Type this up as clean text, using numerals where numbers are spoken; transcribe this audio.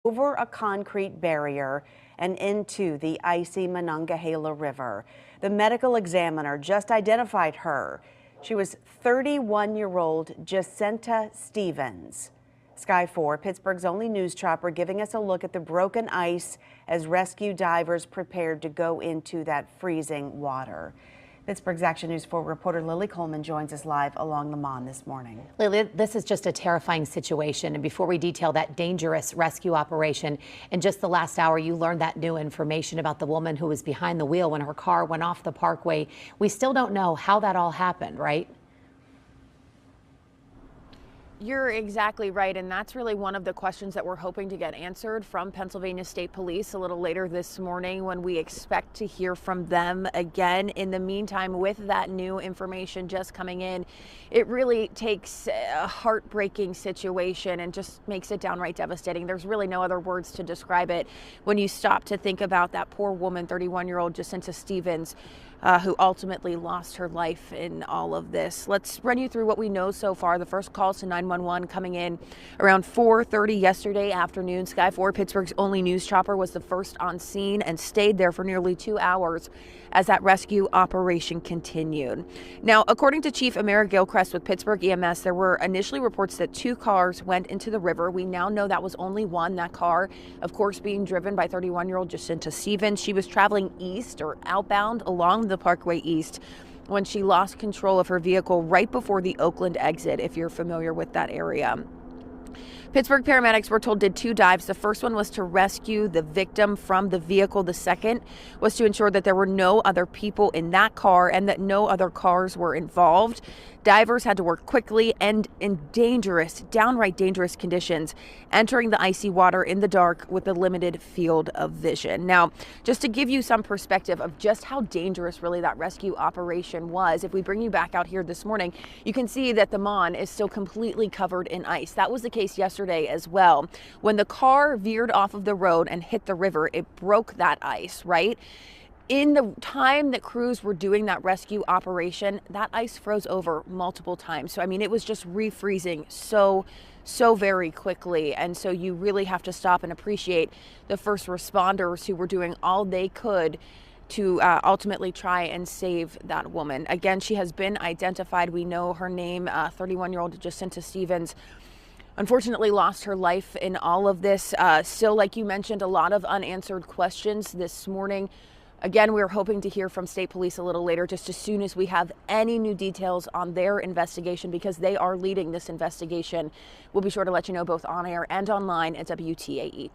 over a concrete barrier and into the icy Monongahela River. The medical examiner just identified her. She was 31-year-old Jacinta Stevens. Sky 4, Pittsburgh's only news chopper, giving us a look at the broken ice as rescue divers prepared to go into that freezing water. Pittsburgh's Action News 4 reporter Lily Coleman joins us live along the Mon this morning. Lily, this is just a terrifying situation. And before we detail that dangerous rescue operation, in just the last hour, you learned that new information about the woman who was behind the wheel when her car went off the parkway. We still don't know how that all happened, right? You're exactly right, and that's really one of the questions that we're hoping to get answered from Pennsylvania State Police a little later this morning, when we expect to hear from them again. In the meantime, with that new information just coming in, it really takes a heartbreaking situation and just makes it downright devastating. There's really no other words to describe it when you stop to think about that poor woman, 31-year-old Jacinta Stevens, who ultimately lost her life in all of this. Let's run you through what we know so far. The first calls to 911 coming in around 4:30 yesterday afternoon. Sky 4, Pittsburgh's only news chopper, was the first on scene and stayed there for nearly 2 hours as that rescue operation continued. Now, according to Chief Amira Gilchrist with Pittsburgh EMS, there were initially reports that 2 cars went into the river. We now know that was only one. That car, of course, being driven by 31-year-old Jacinta Stevens. She was traveling east or outbound along the Parkway East when she lost control of her vehicle right before the Oakland exit, if you're familiar with that area. Pittsburgh paramedics were told did 2 dives. The first one was to rescue the victim from the vehicle. The second was to ensure that there were no other people in that car and that no other cars were involved. Divers had to work quickly and in dangerous, downright dangerous conditions, entering the icy water in the dark with a limited field of vision. Now, just to give you some perspective of just how dangerous really that rescue operation was, if we bring you back out here this morning, you can see that the Mon is still completely covered in ice. That was the case yesterday as well. When the car veered off of the road and hit the river, it broke that ice, right? In the time that crews were doing that rescue operation, that ice froze over multiple times. So, I mean, it was just refreezing so very quickly. And so you really have to stop and appreciate the first responders who were doing all they could to ultimately try and save that woman. Again, she has been identified. We know her name, 31-year-old Jacinta Stevens. Unfortunately lost her life in all of this. Still, like you mentioned, a lot of unanswered questions this morning. Again, we're hoping to hear from State Police a little later, just as soon as we have any new details on their investigation, because they are leading this investigation. We'll be sure to let you know both on air and online at WTAE.